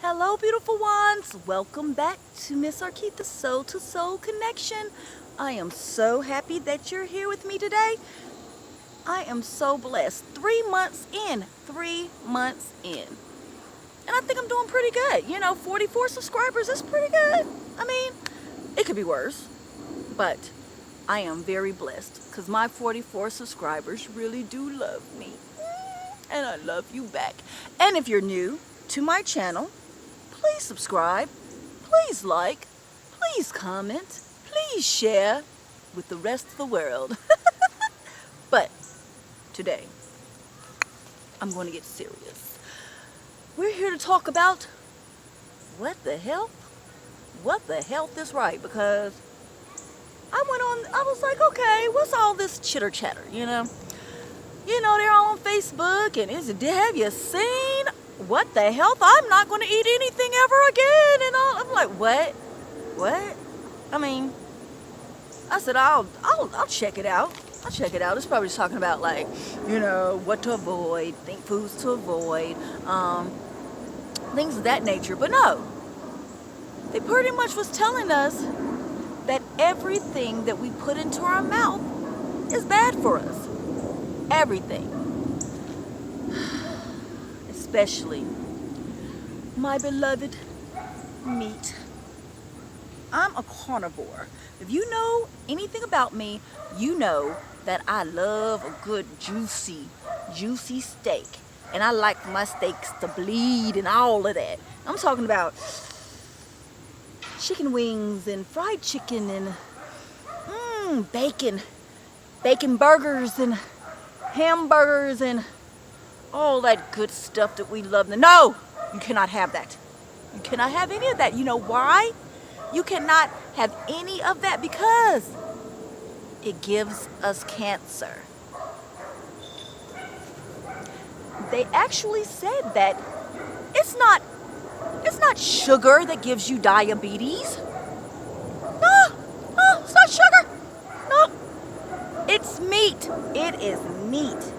Hello, beautiful ones. Welcome back to Miss Arquita's Soul to Soul Connection. I am so happy that you're here with me today. I am so blessed. 3 months in. 3 months in. And I think I'm doing pretty good. 44 subscribers is pretty good. I mean, it could be worse. But I am very blessed because my 44 subscribers really do love me. And I love you back. And if you're new to my channel, please subscribe, please like, please comment, please share with the rest of the world. But today, I'm going to get serious. We're here to talk about what the health is right, because I was like, okay, what's all this chitter chatter, they're all on Facebook, and have you seen what the health? I'm not going to eat anything ever again, and I'm like, what? I mean, I said, I'll check it out. I'll check it out. It's probably just talking about, like, what to avoid, think foods to avoid, things of that nature. But no, they pretty much was telling us that everything that we put into our mouth is bad for us. Everything. Especially my beloved meat. I'm a carnivore. If you know anything about me, you know that I love a good juicy steak. And I like my steaks to bleed and all of that. I'm talking about chicken wings and fried chicken and bacon burgers and hamburgers and all that good stuff that we love. No, you cannot have that. You cannot have any of that. You know why? You cannot have any of that because it gives us cancer. They actually said that it's not sugar that gives you diabetes. No, it's not sugar. No, it's meat. It is meat.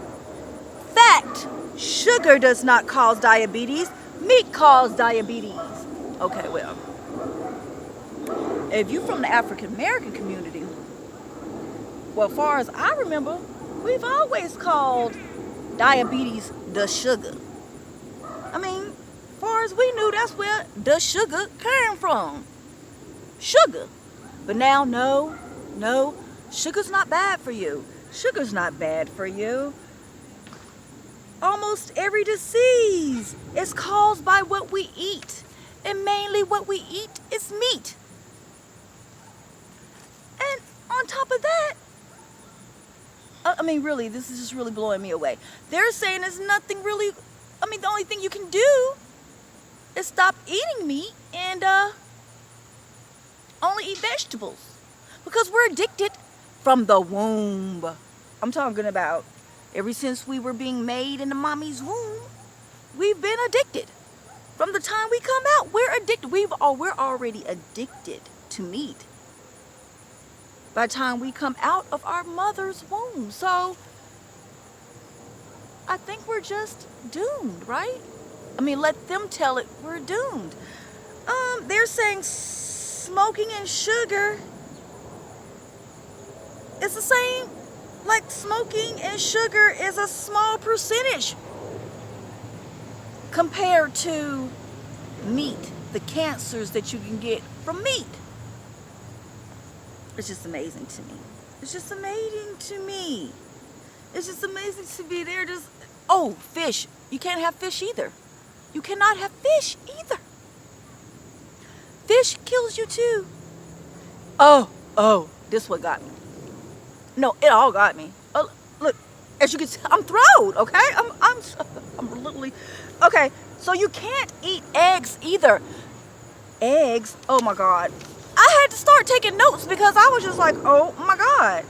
Fact, sugar does not cause diabetes. Meat causes diabetes. Okay, well, if you're from the African American community, well, as far as I remember, we've always called diabetes the sugar. I mean, as far as we knew, that's where the sugar came from. Sugar. But now, no, sugar's not bad for you. Sugar's not bad for you. Almost every disease is caused by what we eat. And mainly what we eat is meat. And on top of that, I mean, really, this is just really blowing me away. They're saying there's nothing really, the only thing you can do is stop eating meat and only eat vegetables. Because we're addicted from the womb. I'm talking about ever since we were being made in the mommy's womb, we've been addicted. From the time we come out, we're addicted. We're already addicted to meat by the time we come out of our mother's womb. So I think we're just doomed, right? Let them tell it, we're doomed. They're saying smoking and sugar is the same. Like, smoking and sugar is a small percentage compared to meat, the cancers that you can get from meat. It's just amazing to me. It's just amazing to me. It's just amazing to be there. Fish. You can't have fish either. You cannot have fish either. Fish kills you too. Oh, this what got me. No, it all got me. Oh, look, as you can see, I'm thrilled, okay? I'm literally, okay, so you can't eat eggs either. Eggs, oh my God. I had to start taking notes because I was just like, oh my God.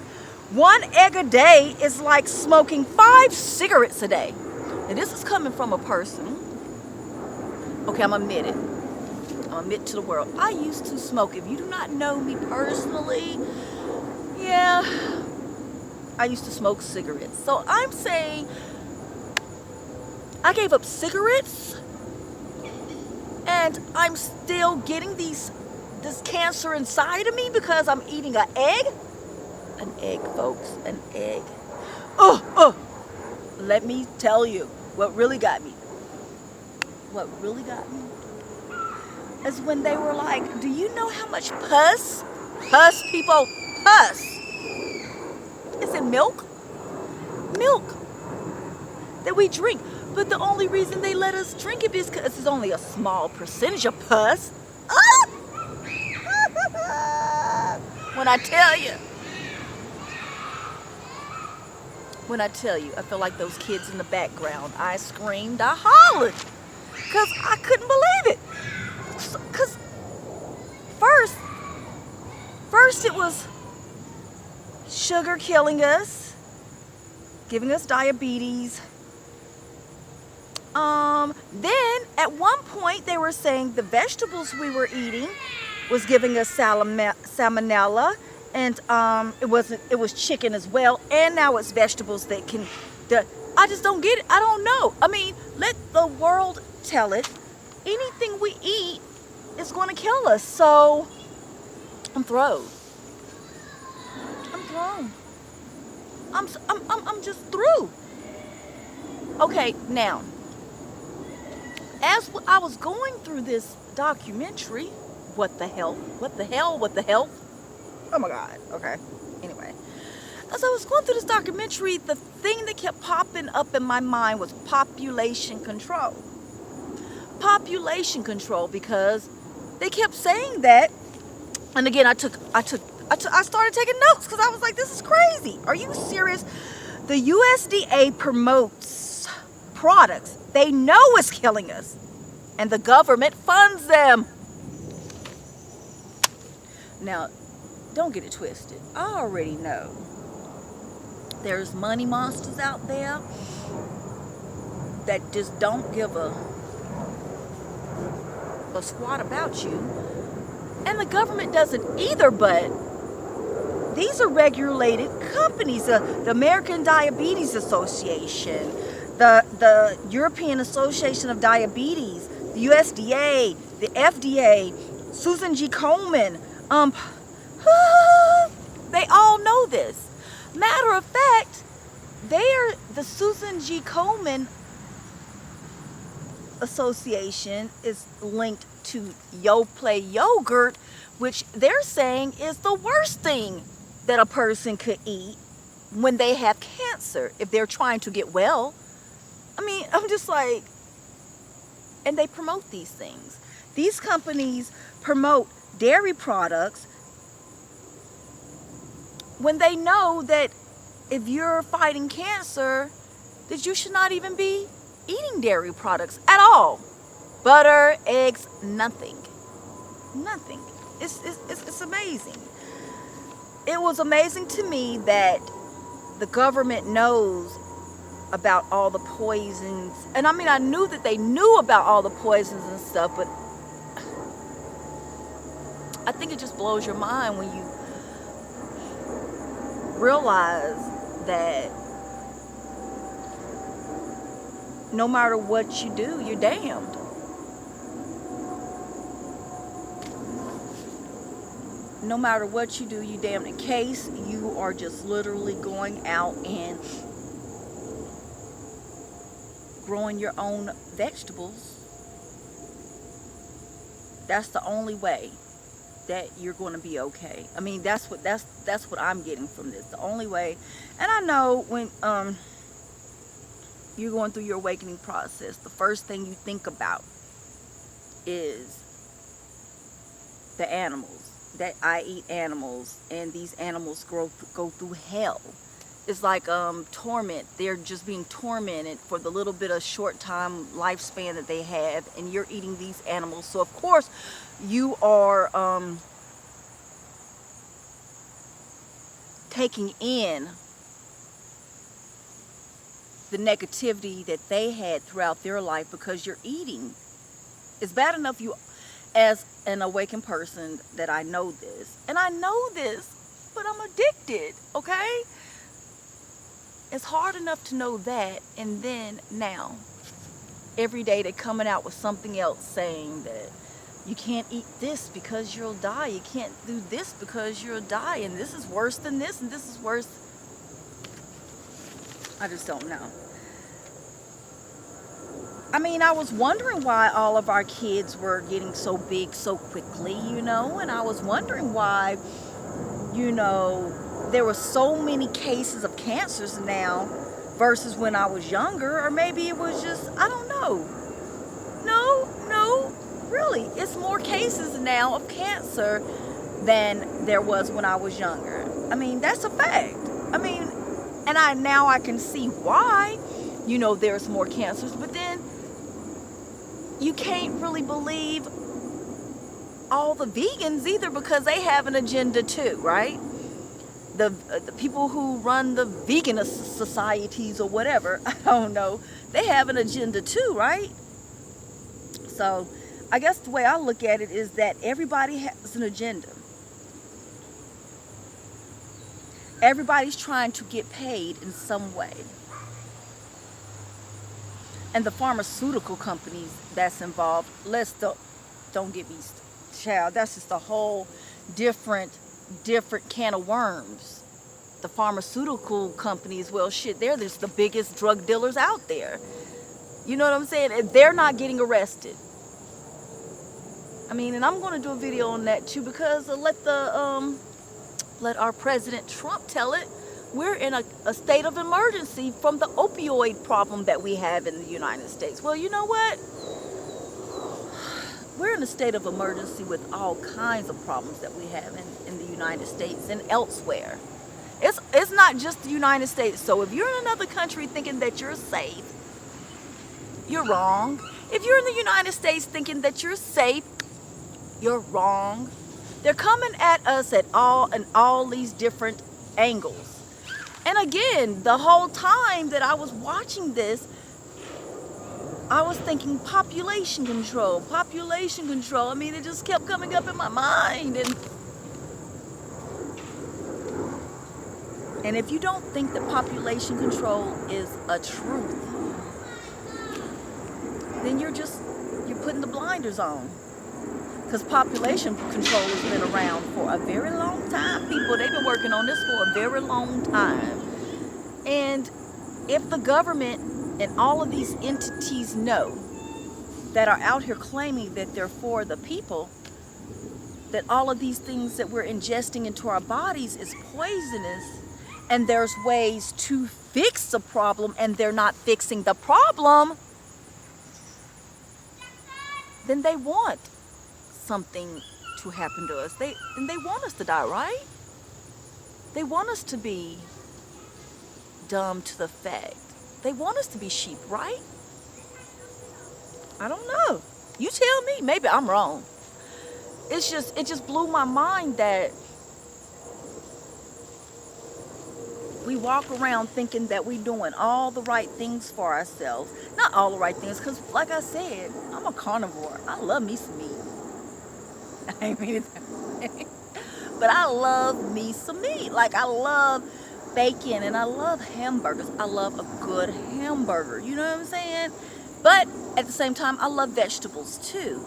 1 egg a day is like smoking 5 cigarettes a day. And this is coming from a person. Okay, I'm admit it. I'm admit to the world. I used to smoke. If you do not know me personally, yeah, I used to smoke cigarettes. So I'm saying I gave up cigarettes and and I'm still getting this cancer inside of me because I'm eating an egg. An egg, folks, an egg. Oh, let me tell you what really got me. What really got me is when they were like, do you know how much pus, people, pus is in milk that we drink? But the only reason they let us drink it is because it's only a small percentage of pus. When I tell you, I feel like those kids in the background. I screamed, I hollered, because I couldn't believe it. Because first it was sugar killing us, giving us diabetes. Then at one point they were saying the vegetables we were eating was giving us salmonella, and it was chicken as well, and now it's vegetables that can. I just don't get it. I don't know. I mean, let the world tell it. Anything we eat is going to kill us. So I'm thrown. I'm just through. Okay, now, as I was going through this documentary, what the hell? Oh my God, okay. Anyway, as I was going through this documentary, the thing that kept popping up in my mind was population control. Population control, because they kept saying that. And again, I started taking notes because I was like, this is crazy. Are you serious? The USDA promotes products they know is killing us, and the government funds them. Now, don't get it twisted. I already know there's money monsters out there that just don't give a squat about you. And the government doesn't either, but these are regulated companies. The American Diabetes Association, the European Association of Diabetes, the USDA, the FDA, Susan G. Komen, they all know this. Matter of fact, the Susan G. Komen Association is linked to Yoplait yogurt, which they're saying is the worst thing that a person could eat when they have cancer, if they're trying to get well. I mean, I'm just like, and they promote these things. These companies promote dairy products when they know that if you're fighting cancer, that you should not even be eating dairy products at all. Butter, eggs, nothing. It's amazing. It was amazing to me that the government knows about all the poisons. And I mean, I knew that they knew about all the poisons and stuff, but I think it just blows your mind when you realize that no matter what you do, you're damned. No matter what you do, you're damned. In case you are just literally going out and growing your own vegetables, that's the only way that you're going to be okay. I mean, that's what I'm getting from this. The only way. And I know when you're going through your awakening process, the first thing you think about is the animals. That I eat animals, and these animals go through hell. It's like torment. They're just being tormented for the little bit of short time lifespan that they have, and you're eating these animals. So of course you are taking in the negativity that they had throughout their life because you're eating. It's bad enough you, as an awakened person, that I know this. And I know this, but I'm addicted, okay? It's hard enough to know that, and then now every day they're coming out with something else, saying that you can't eat this because you'll die. You can't do this because you'll die. And this is worse than this, and this is worse. I just don't know. I mean, I was wondering why all of our kids were getting so big so quickly, you know, and I was wondering why, you know, there were so many cases of cancers now versus when I was younger, or maybe it was just, I don't know. No, really, it's more cases now of cancer than there was when I was younger. I mean, that's a fact. I mean, and now I can see why, you know, there's more cancers, but then you can't really believe all the vegans either, because they have an agenda too, right? The people who run the vegan societies or whatever, I don't know, they have an agenda too, right? So I guess the way I look at it is that everybody has an agenda. Everybody's trying to get paid in some way. And the pharmaceutical companies that's involved, don't get me, child, that's just a whole different can of worms. The pharmaceutical companies, well, shit, they're just the biggest drug dealers out there. You know what I'm saying? And they're not getting arrested. I mean, and I'm going to do a video on that too, because let our President Trump tell it. We're in a state of emergency from the opioid problem that we have in the United States. Well, you know what? We're in a state of emergency with all kinds of problems that we have in the United States and elsewhere. It's not just the United States. So if you're in another country thinking that you're safe, you're wrong. If you're in the United States thinking that you're safe, you're wrong. They're coming at us in all these different angles. And again, the whole time that I was watching this, I was thinking population control. I mean, it just kept coming up in my mind. And if you don't think that population control is a truth, then you're putting the blinders on. Because population control has been around for a very long time. People, they've been working on this for a very long time. And if the government and all of these entities know that are out here claiming that they're for the people, that all of these things that we're ingesting into our bodies is poisonous, and there's ways to fix the problem and they're not fixing the problem, then they want something to happen to us. They want us to die, right? They want us to be dumb to the fact. They want us to be sheep, right? I don't know. You tell me. Maybe I'm wrong. It just blew my mind that we walk around thinking that we're doing all the right things for ourselves. Not all the right things, because like I said, I'm a carnivore. I love me some meat. I mean it that way. But I love me some meat. Like, I love bacon and I love hamburgers. I love a good hamburger. You know what I'm saying? But at the same time, I love vegetables too.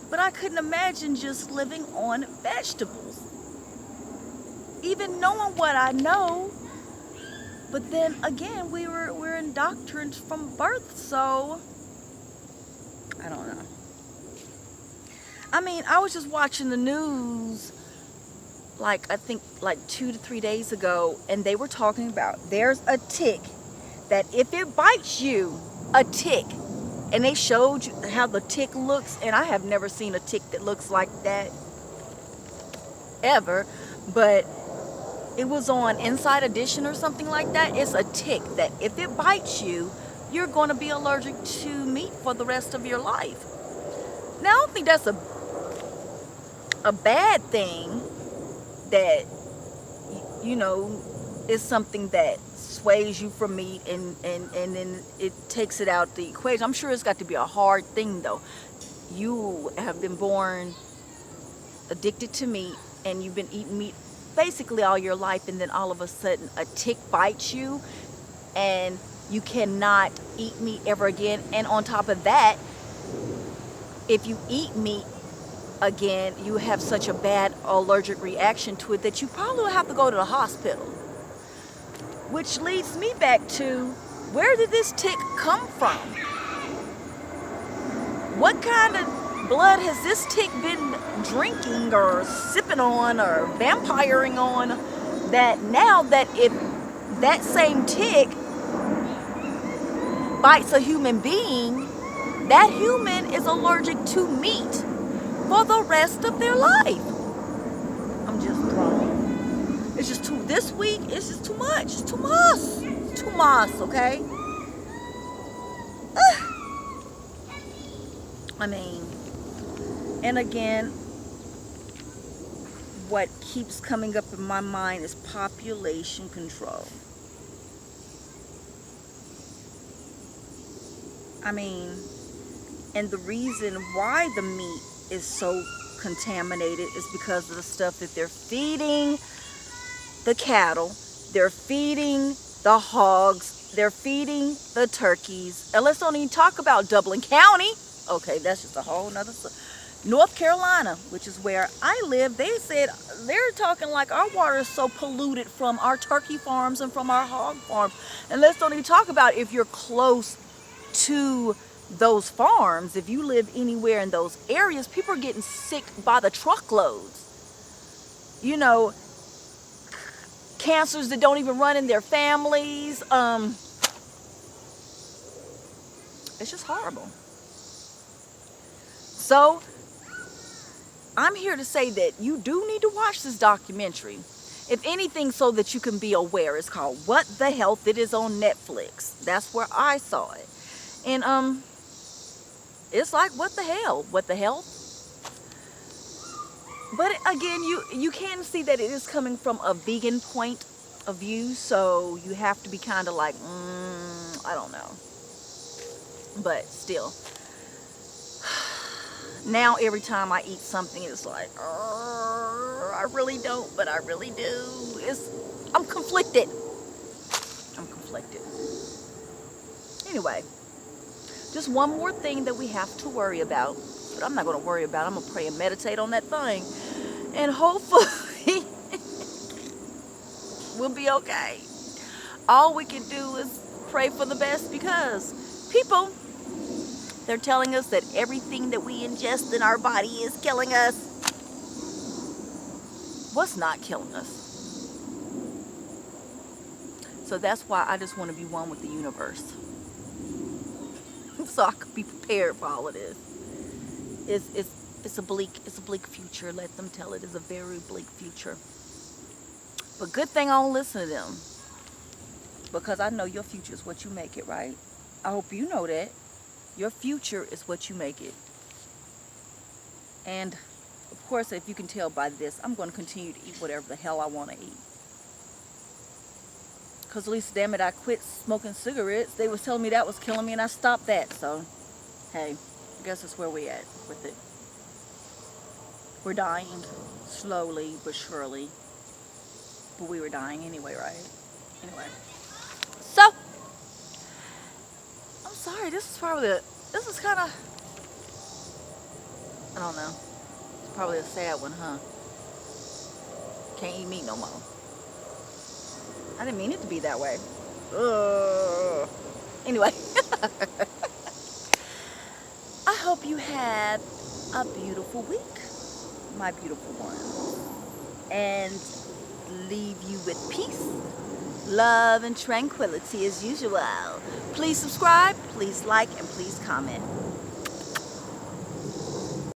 But I couldn't imagine just living on vegetables, even knowing what I know. But then again, we're indoctrined from birth, so I don't know. I mean, I was just watching the news, I think 2 to 3 days ago, and they were talking about there's a tick that if it bites you, a tick, and they showed you how the tick looks, and I have never seen a tick that looks like that ever, but it was on Inside Edition or something like that. It's a tick that if it bites you, you're going to be allergic to meat for the rest of your life. Now, I don't think that's a bad thing, that, you know, is something that sways you from meat and then it takes it out the equation. I'm sure it's got to be a hard thing, though. You have been born addicted to meat and you've been eating meat basically all your life, and then all of a sudden a tick bites you and You cannot eat meat ever again. And on top of that, if you eat meat again, you have such a bad allergic reaction to it that you probably will have to go to the hospital. Which leads me back to, where did this tick come from? What kind of blood has this tick been drinking or sipping on or vampiring on, that now that if that same tick bites a human being, that human is allergic to meat for the rest of their life? I'm just thrown. It's just too, this week, it's just too much. It's too much. It's too much, okay? I mean, and again, what keeps coming up in my mind is population control. I mean, and the reason why the meat is so contaminated is because of the stuff that they're feeding the cattle, they're feeding the hogs, they're feeding the turkeys. And let's don't even talk about Dublin County. Okay, that's just a whole nother story. North Carolina, which is where I live, they said they're talking like our water is so polluted from our turkey farms and from our hog farms. And let's don't even talk about if you're close to those farms. If you live anywhere in those areas, people are getting sick by the truckloads. You know, cancers that don't even run in their families. It's just horrible. So I'm here to say that you do need to watch this documentary, if anything, so that you can be aware. It's called What the Health. It is on Netflix. That's where I saw it. And it's like, what the hell? What the hell? But again, you can see that it is coming from a vegan point of view, so you have to be kind of like, I don't know. But still, now every time I eat something, it's like, I really don't, but I really do. I'm conflicted. I'm conflicted. Anyway, just one more thing that we have to worry about, but I'm not going to worry about it. I'm going to pray and meditate on that thing, and hopefully we'll be okay. All we can do is pray for the best, because people, they're telling us that everything that we ingest in our body is killing us. What's not killing us? So that's why I just want to be one with the universe, so I could be prepared for all of this. It's a bleak future. Let them tell it is a very bleak future. But good thing I don't listen to them, because I know your future is what you make it, right? I hope you know that. Your future is what you make it. And of course, if you can tell by this, I'm going to continue to eat whatever the hell I want to eat. Because at least, damn it, I quit smoking cigarettes. They was telling me that was killing me, and I stopped that. So, hey, I guess that's where we at with it. We're dying slowly but surely. But we were dying anyway, right? Anyway. So, I'm sorry, this is kind of, I don't know. It's probably a sad one, huh? Can't eat meat no more. I didn't mean it to be that way. Anyway. I hope you had a beautiful week, my beautiful one. And leave you with peace, love, and tranquility as usual. Please subscribe, please like, and please comment.